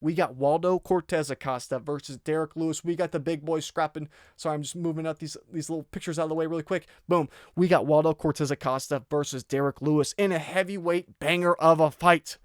we got Waldo Cortes-Acosta versus Derrick Lewis. We got the big boys scrapping. Sorry, I'm just moving up these little pictures out of the way really quick. Boom. We got Waldo Cortes-Acosta versus Derrick Lewis in a heavyweight banger of a fight.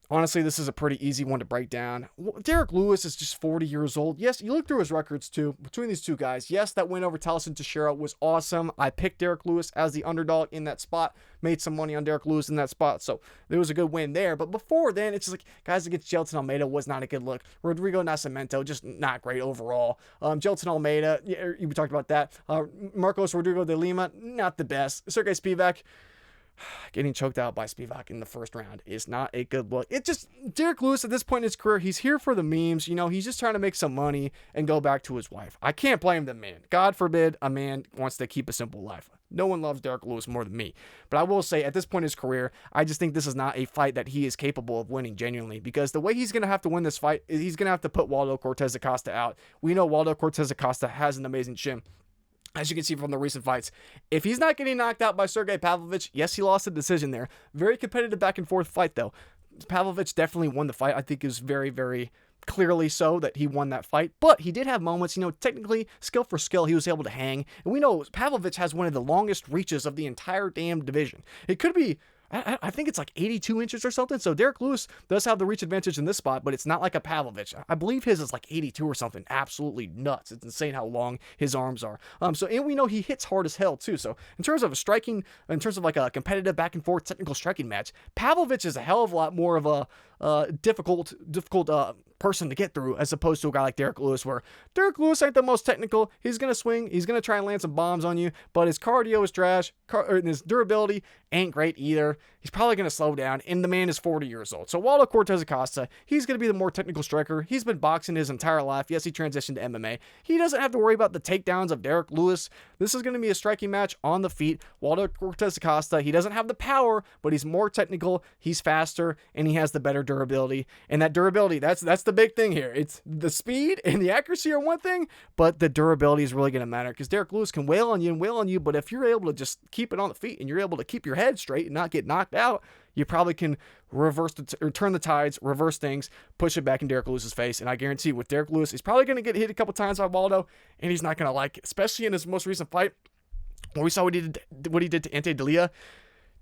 Honestly, this is a pretty easy one to break down. Derrick Lewis is just 40 years old. Yes, you look through his records too, between these two guys. Yes, that win over Taliesin Teixeira was awesome. I picked Derrick Lewis as the underdog in that spot. Made some money on Derrick Lewis in that spot, so there was a good win there. But before then, it's just like, guys against Jailton Almeida was not a good look. Rodrigo Nascimento, just not great overall. Jailton Almeida, we talked about that. Marcos Rodrigo de Lima, not the best. Sergey Spivak, getting choked out by Spivak in the first round is not a good look. Derrick Lewis at this point in his career, he's here for the memes. He's just trying to make some money and go back to his wife. I can't blame the man. God forbid a man wants to keep a simple life. No one loves Derrick Lewis more than me. But I will say, at this point in his career, I just think this is not a fight that he is capable of winning genuinely, because the way he's going to have to win this fight is he's going to have to put Waldo Cortes-Acosta out. We know Waldo Cortes-Acosta has an amazing chin, as you can see from the recent fights. If he's not getting knocked out by Sergey Pavlovich, yes, he lost the decision there. Very competitive back and forth fight, though. Pavlovich definitely won the fight. I think it was very, very clearly so that he won that fight. But he did have moments, technically, skill for skill, he was able to hang. And we know Pavlovich has one of the longest reaches of the entire damn division. It could be, I think it's like 82 inches or something. So Derrick Lewis does have the reach advantage in this spot, but it's not like a Pavlovich. I believe his is like 82 or something. Absolutely nuts. It's insane how long his arms are. And we know he hits hard as hell too. So in terms of in terms of like a competitive back and forth technical striking match, Pavlovich is a hell of a lot more of a difficult person to get through, as opposed to a guy like Derrick Lewis, where Derrick Lewis ain't the most technical. He's going to swing. He's going to try and land some bombs on you, but his cardio is trash. His durability ain't great either. He's probably going to slow down, and the man is 40 years old. So Waldo Cortes-Acosta, he's going to be the more technical striker. He's been boxing his entire life. Yes, he transitioned to MMA. He doesn't have to worry about the takedowns of Derrick Lewis. This is going to be a striking match on the feet. Waldo Cortes-Acosta, he doesn't have the power, but he's more technical. He's faster, and he has the better durability. And that durability, that's the big thing here. It's the speed and the accuracy are one thing, but the durability is really going to matter, because Derrick Lewis can wail on you, but if you're able to just keep it on the feet and you're able to keep your head straight and not get knocked out, you probably can turn the tides, reverse things, push it back in Derrick Lewis's face. And I guarantee with Derrick Lewis, he's probably going to get hit a couple times by Waldo, and he's not going to like it, especially in his most recent fight where we saw what he did to Ante Dalia.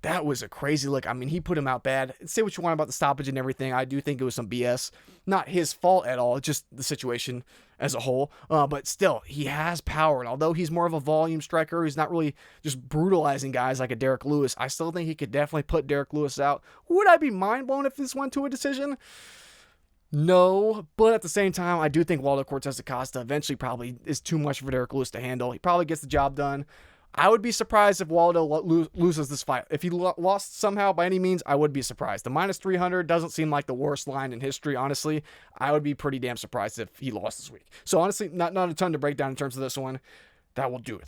That was a crazy look. I mean, he put him out bad. Say what you want about the stoppage and everything. I do think it was some BS. Not his fault at all. Just the situation as a whole. But still, he has power. And although he's more of a volume striker, he's not really just brutalizing guys like a Derrick Lewis. I still think he could definitely put Derrick Lewis out. Would I be mind blown if this went to a decision? No, but at the same time, I do think Waldo Cortes-Acosta eventually probably is too much for Derrick Lewis to handle. He probably gets the job done. I would be surprised if Waldo loses this fight. If he lost somehow by any means, I would be surprised. The minus 300 doesn't seem like the worst line in history, honestly. I would be pretty damn surprised if he lost this week. So honestly, not a ton to break down in terms of this one. That will do it.